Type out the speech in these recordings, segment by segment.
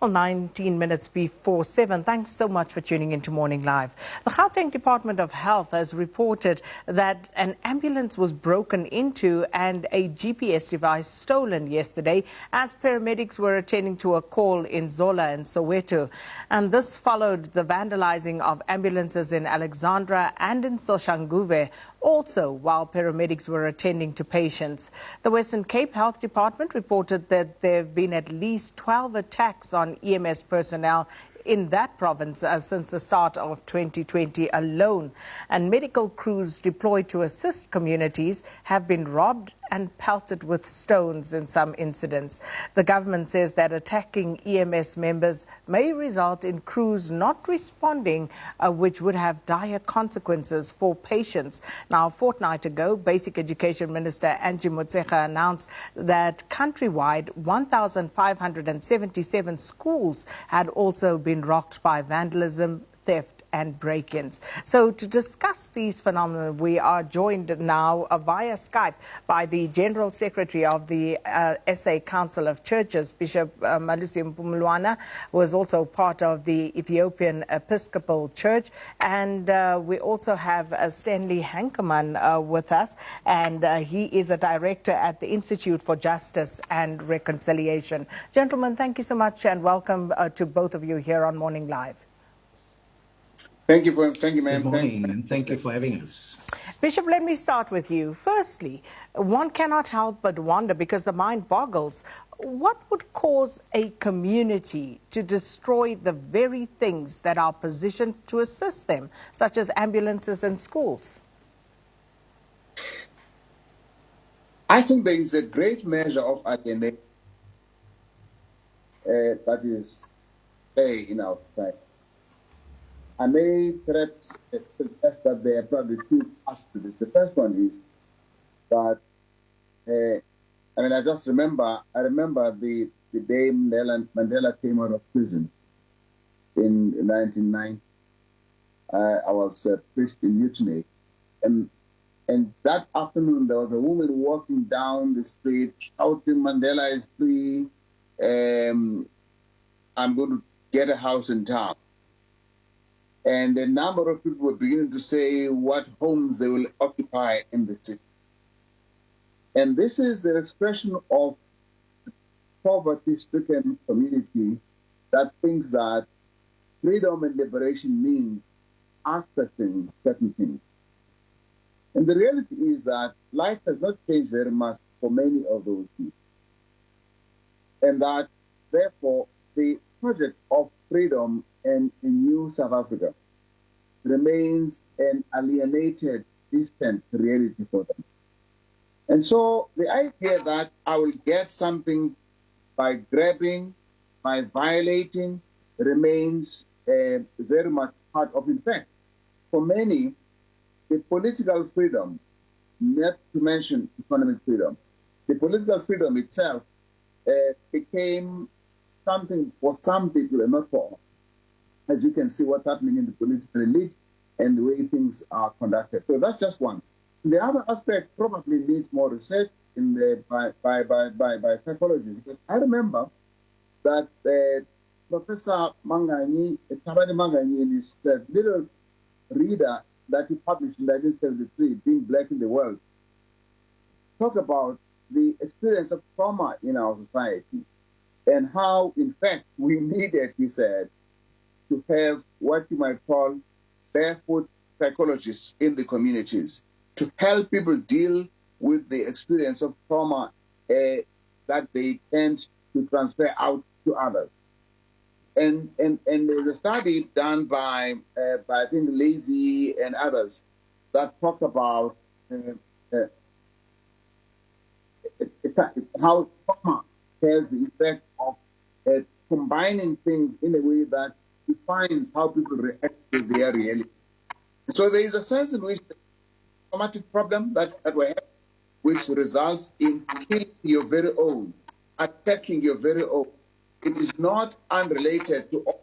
Well, 19 minutes before 7. Thanks so much for tuning into Morning Live. The Gauteng Department of Health has reported that an ambulance was broken into and a GPS device stolen yesterday as paramedics were attending to a call in Zola and Soweto. And this followed the vandalizing of ambulances in Alexandra and in Soshanguve, also while paramedics were attending to patients. The Western Cape Health Department reported that there have been at least 12 attacks on EMS personnel in that province since the start of 2020 alone. And medical crews deployed to assist communities have been robbed and pelted with stones in some incidents. The government says that attacking EMS members may result in crews not responding, which would have dire consequences for patients. Now, a fortnight ago, Basic Education Minister Angie Motshekga announced that countrywide 1,577 schools had also been rocked by vandalism, theft and break-ins. So to discuss these phenomena, we are joined now via Skype by the General Secretary of the SA Council of Churches, Bishop Malusi Mpumulwana, who is also part of the Ethiopian Episcopal Church. And we also have Stanley Henkeman with us, and he is a director at the Institute for Justice and Reconciliation. Gentlemen, thank you so much and welcome to both of you here on Morning Live. Thank you, ma'am. Good morning, and thank you for having us. Bishop, let me start with you. Firstly, one cannot help but wonder, because the mind boggles, what would cause a community to destroy the very things that are positioned to assist them, such as ambulances and schools? I think there is a great measure of alienation that is in our society. I may perhaps suggest that there are probably two parts to this. The first one is that, I just remember the day Mandela came out of prison in 1990. I was a priest in Utene. And that afternoon, there was a woman walking down the street shouting, "Mandela is free. I'm going to get a house in town." And a number of people were beginning to say what homes they will occupy in the city. And this is the expression of a poverty-stricken community that thinks that freedom and liberation means accessing certain things. And the reality is that life has not changed very much for many of those people. And that, therefore, the project of freedom and in New South Africa remains an alienated, distant reality for them. And so the idea that I will get something by grabbing, by violating, remains very much part of, in fact, for many, the political freedom, not to mention economic freedom, the political freedom itself became something for some people and not for all. As you can see what's happening in the political elite and the way things are conducted. So that's just one. The other aspect probably needs more research by psychologists. Because I remember that Professor Tabani Manganyi, in his little reader that he published in 1973, Being Black in the World, talked about the experience of trauma in our society and how, in fact, we needed, he said, to have what you might call barefoot psychologists in the communities to help people deal with the experience of trauma that they tend to transfer out to others. And there's a study done by I think Levy and others that talks about how trauma has the effect of combining things in a way that defines how people react to their reality. So there is a sense in which the traumatic problem that we have, which results in killing your very own, attacking your very own. It is not unrelated to all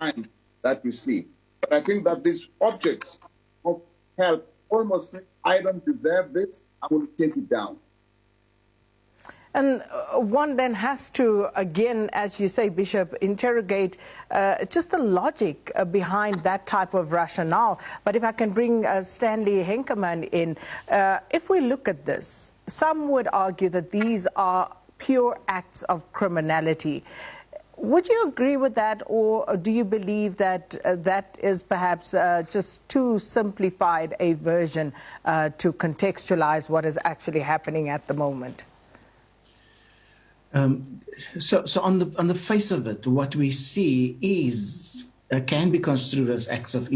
time that we see. But I think that these objects of help almost say, I don't deserve this, I will take it down. And one then has to, again, as you say, Bishop, interrogate just the logic behind that type of rationale. But if I can bring Stanley Henkeman in, if we look at this, some would argue that these are pure acts of criminality. Would you agree with that, or do you believe that that is perhaps just too simplified a version to contextualize what is actually happening at the moment? So on the face of it, what we see is can be construed as acts of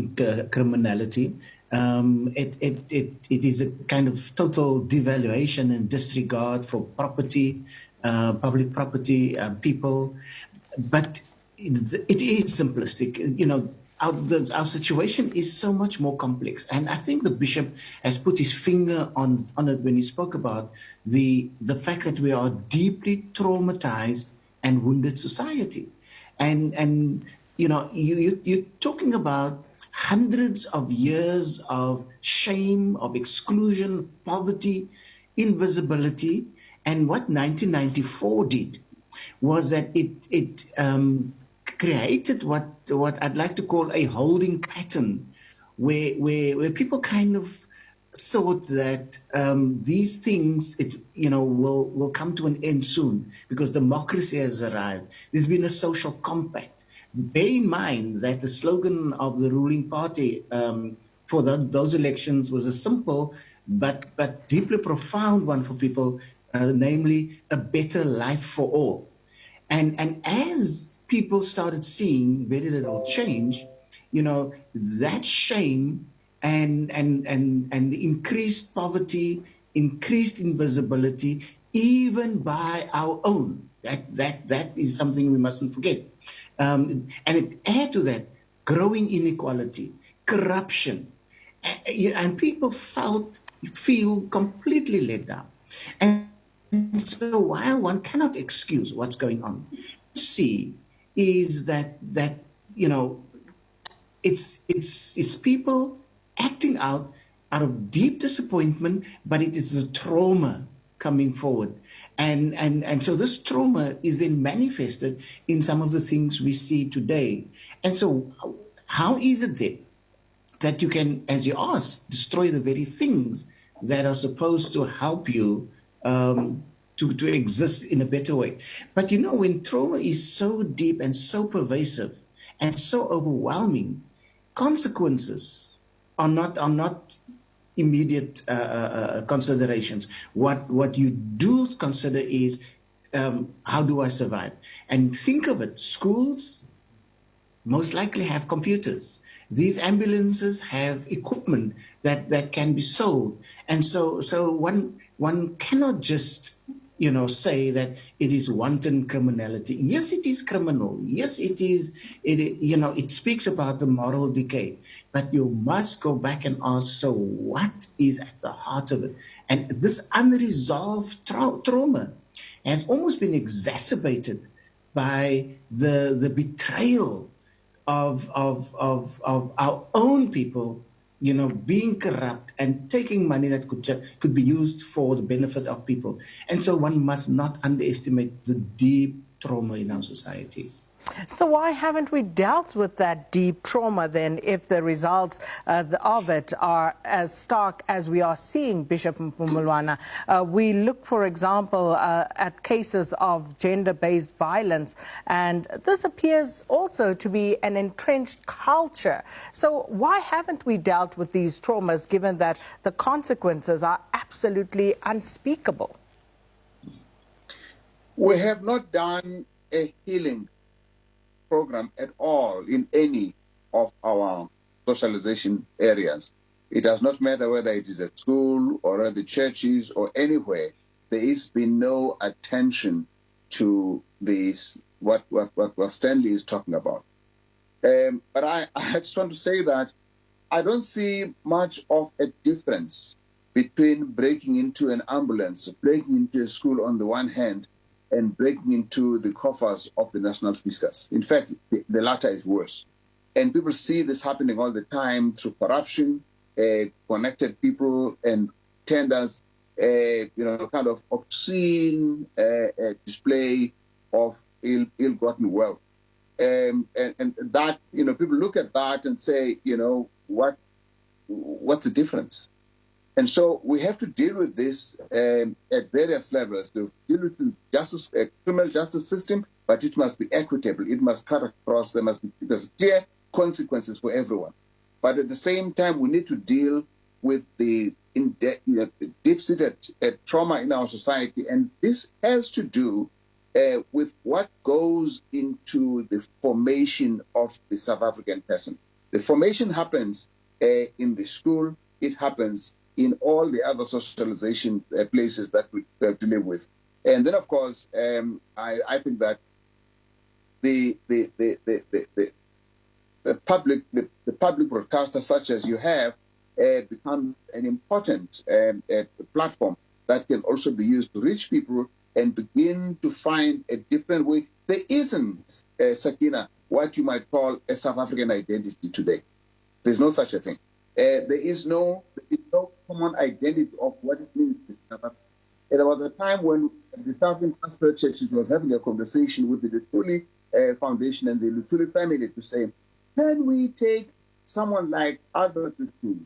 criminality. It is a kind of total devaluation and disregard for property, public property, people. But it is simplistic. You know, our situation is so much more complex. And I think the bishop has put his finger on it when he spoke about the fact that we are a deeply traumatized and wounded society. And you know, you're talking about hundreds of years of shame, of exclusion, poverty, invisibility. And what 1994 did was that it created what I'd like to call a holding pattern, where people kind of thought that these things will come to an end soon because democracy has arrived. There's been a social compact. Bear in mind that the slogan of the ruling party for those elections was a simple but deeply profound one for people, namely a better life for all. And as people started seeing very little change, you know, that shame and the increased poverty, increased invisibility, even by our own, that is something we mustn't forget. And add to that growing inequality, corruption, and people feel completely let down. And so while one cannot excuse what's going on, see is that you know it's people acting out of deep disappointment, but it is the trauma coming forward, and so this trauma is then manifested in some of the things we see today. And so how is it then that you can, as you ask, destroy the very things that are supposed to help you to exist in a better way? But you know, when trauma is so deep and so pervasive and so overwhelming, consequences are not immediate considerations. What you do consider is how do I survive? And think of it, schools most likely have computers. These ambulances have equipment that can be sold. And so one cannot just, you know, say that it is wanton criminality. Yes, it is criminal. Yes, it is. You know, it speaks about the moral decay. But you must go back and ask, so what is at the heart of it? And this unresolved trauma has almost been exacerbated by the betrayal of our own people, you know, being corrupt and taking money that could be used for the benefit of people. And so one must not underestimate the deep trauma in our society. So why haven't we dealt with that deep trauma then, if the results of it are as stark as we are seeing, Bishop Mpumulwana? We look, for example, at cases of gender-based violence, and this appears also to be an entrenched culture. So why haven't we dealt with these traumas, given that the consequences are absolutely unspeakable? We have not done a healing program at all in any of our socialization areas. It does not matter whether it is at school or at the churches or anywhere. There has been no attention to this, what Stanley is talking about. But I just want to say that I don't see much of a difference between breaking into an ambulance, breaking into a school on the one hand, and breaking into the coffers of the national fiscus. In fact, the latter is worse. And people see this happening all the time through corruption, connected people and tenders. kind of obscene display of ill-gotten wealth. And that, people look at that and say, what's the difference? And so we have to deal with this at various levels. To deal with the justice, criminal justice system, but it must be equitable. It must cut across. There must be clear consequences for everyone. But at the same time, we need to deal with the deep-seated trauma in our society, and this has to do with what goes into the formation of the South African person. The formation happens in the school. It happens in all the other socialization places that we have to live with. And then, of course, I think that the public broadcaster, such as you have, becomes an important platform that can also be used to reach people and begin to find a different way. There isn't, Sakina, what you might call a South African identity today. There's no such a thing. There is no common identity of what it means to South Africa. There was a time when the Southern Pastor Church was having a conversation with the Luthuli Foundation and the Luthuli family to say, can we take someone like Albert Luthuli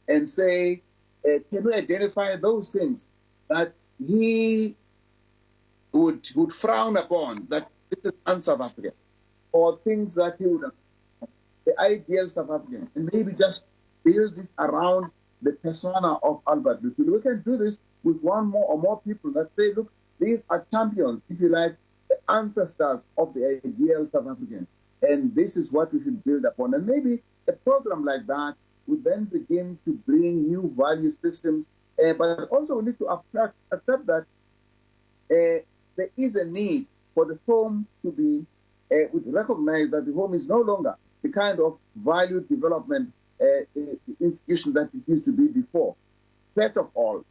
and say, can we identify those things that he would frown upon, that this is un-South African, or things that he would have, the ideal South African, and maybe just build this around the persona of Albert Luthuli. We can do this with one more or more people that say, look, these are champions, if you like, the ancestors of the ideal South African. And this is what we should build upon. And maybe a program like that would then begin to bring new value systems. But also we need to accept that there is a need for the home to be, we recognize that the home is no longer the kind of value development institution that it used to be before. First of all,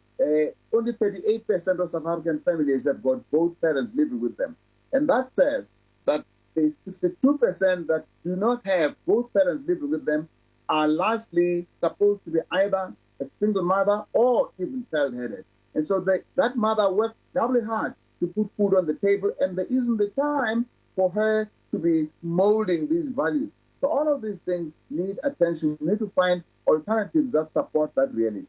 only 38% of South African families have got both parents living with them. And that says that the 62% that do not have both parents living with them are largely supposed to be either a single mother or even child-headed. And so that mother works doubly hard to put food on the table, and there isn't the time for her to be molding these values. So all of these things need attention. We need to find alternatives that support that reality.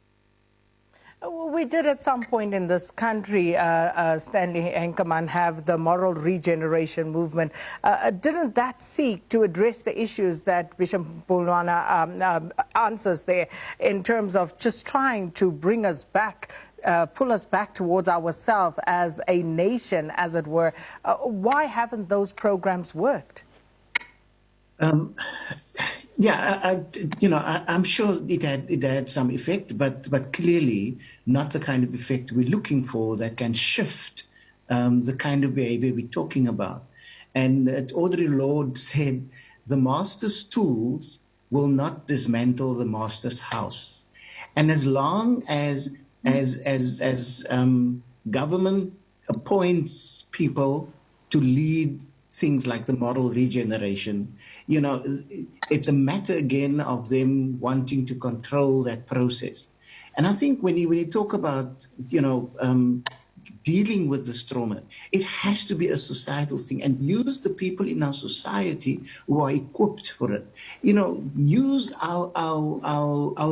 We did at some point in this country, Stanley Henkeman, have the moral regeneration movement. Didn't that seek to address the issues that Bishop Pulwana answers there in terms of just trying to bring us back, pull us back towards ourselves as a nation, as it were? Why haven't those programs worked? Yeah, I'm sure it had some effect, but clearly not the kind of effect we're looking for that can shift the kind of behavior we're talking about. And Audre Lorde said, the master's tools will not dismantle the master's house. And as long as government appoints people to lead things like the moral regeneration, it's a matter again of them wanting to control that process. And I think when you talk about, dealing with this trauma, it has to be a societal thing, and use the people in our society who are equipped for it. Use our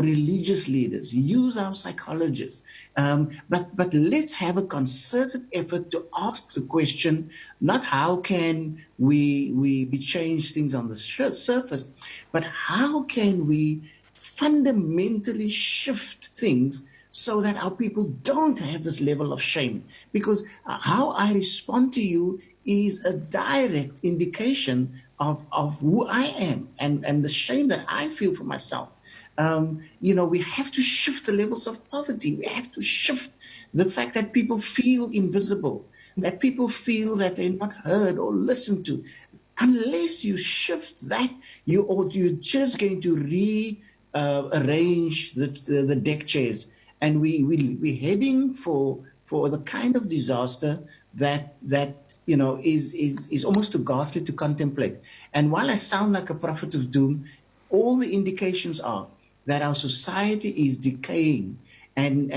religious leaders, use our psychologists, but let's have a concerted effort to ask the question, not how can we change things on the surface, but how can we fundamentally shift things so that our people don't have this level of shame. Because how I respond to you is a direct indication of who I am and the shame that I feel for myself. We have to shift the levels of poverty. We have to shift the fact that people feel invisible, that people feel that they're not heard or listened to. Unless you shift that, you're just going to rearrange the deck chairs. And we're heading for the kind of disaster that is almost too ghastly to contemplate. And while I sound like a prophet of doom, all the indications are that our society is decaying And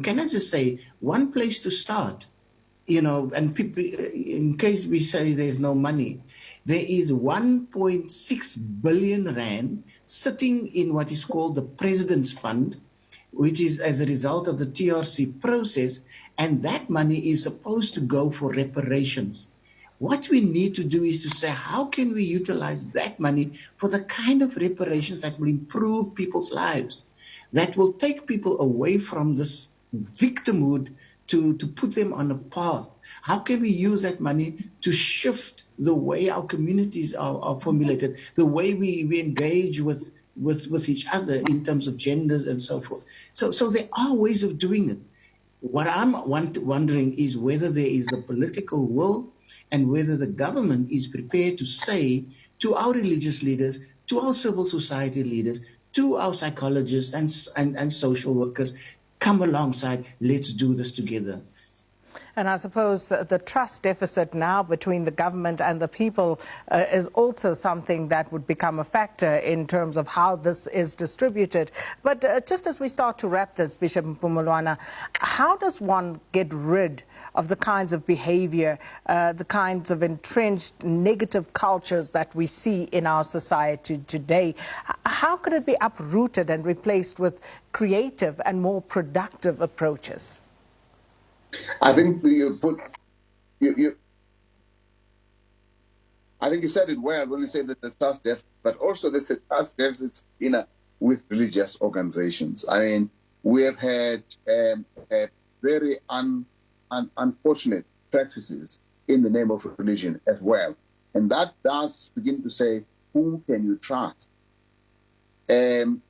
can I just say, one place to start, and people, in case we say there's no money, there is 1.6 billion rand sitting in what is called the President's Fund, which is as a result of the TRC process, and that money is supposed to go for reparations. What we need to do is to say, how can we utilize that money for the kind of reparations that will improve people's lives, that will take people away from this victimhood to put them on a path? How can we use that money to shift the way our communities are formulated, the way we engage with each other in terms of genders and so forth? So there are ways of doing it. What I'm wondering is whether there is the political will and whether the government is prepared to say to our religious leaders, to our civil society leaders, to our psychologists and social workers, come alongside, let's do this together. And I suppose the trust deficit now between the government and the people is also something that would become a factor in terms of how this is distributed. But just as we start to wrap this, Bishop Mpumulwana, how does one get rid of the kinds of behavior, the kinds of entrenched negative cultures that we see in our society today? How could it be uprooted and replaced with creative and more productive approaches? I think you I think you said it well when you said that the trust deficit, but also there's a trust deficit with religious organizations. I mean, we have had very unfortunate practices in the name of religion as well, and that does begin to say, who can you trust? And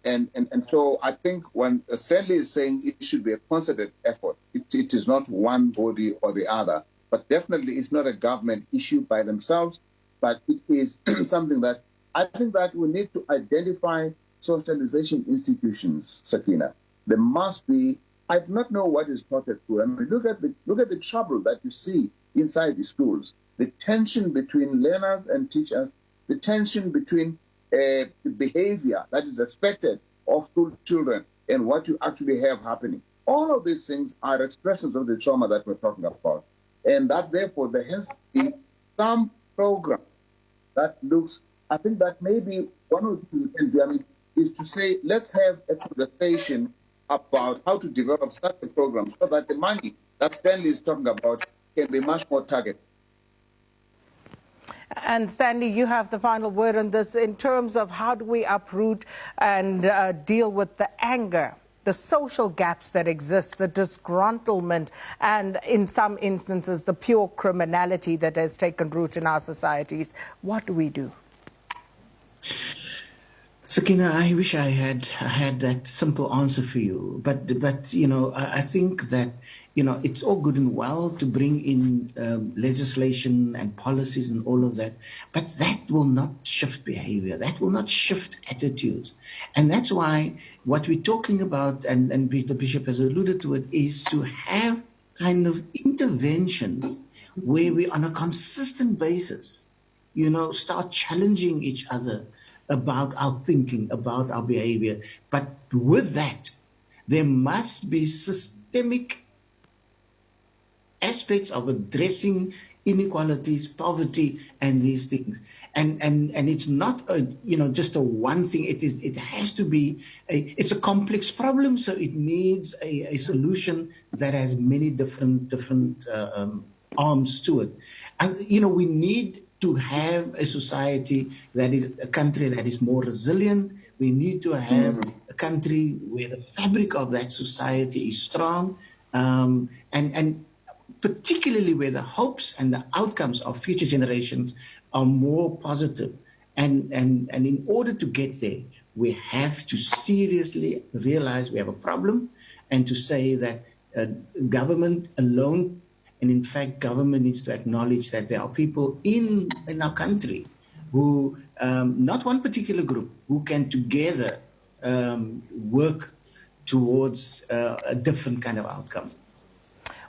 so I think when Stanley is saying it should be a concerted effort, it is not one body or the other, but definitely it's not a government issue by themselves, but it is something that I think that we need to identify socialization institutions, Sakina. There must be, I do not know what is taught at school. I mean, look at the trouble that you see inside the schools, the tension between learners and teachers, the tension between the behavior that is expected of school children and what you actually have happening. All of these things are expressions of the trauma that we're talking about. And that therefore there has to be some program that looks, I think that maybe one of the things we can do, I mean, is to say, let's have a conversation about how to develop such a program so that the money that Stanley is talking about can be much more targeted. And Stanley, you have the final word on this in terms of how do we uproot and deal with the anger, the social gaps that exist, the disgruntlement, and in some instances, the pure criminality that has taken root in our societies. What do we do? Sakina, I wish I had that simple answer for you, but I think that it's all good and well to bring in legislation and policies and all of that, but that will not shift behavior. That will not shift attitudes, and that's why what we're talking about, and the bishop has alluded to it, is to have kind of interventions where we, on a consistent basis, start challenging each other about our thinking, about our behavior. But with that, there must be systemic aspects of addressing inequalities, poverty, and these things. And it's not just a one thing. It has to be it's a complex problem, so it needs a solution that has many different arms to it. And we need to have a society that is a country that is more resilient. We need to have a country where the fabric of that society is strong, and particularly where the hopes and the outcomes of future generations are more positive. And in order to get there, we have to seriously realize we have a problem, and to say that government alone. And in fact, government needs to acknowledge that there are people in our country who, not one particular group, who can together work towards a different kind of outcome.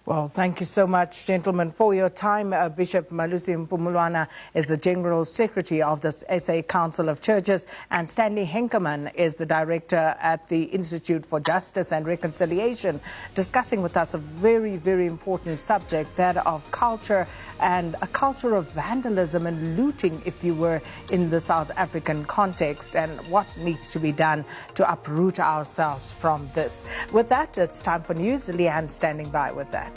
Well, thank you so much, gentlemen, for your time. Bishop Malusi Mpumulwana is the General Secretary of the SA Council of Churches, and Stanley Henkeman is the Director at the Institute for Justice and Reconciliation, discussing with us a very, very important subject, that of culture and a culture of vandalism and looting, if you were, in the South African context, and what needs to be done to uproot ourselves from this. With that, it's time for news. Leanne standing by with that.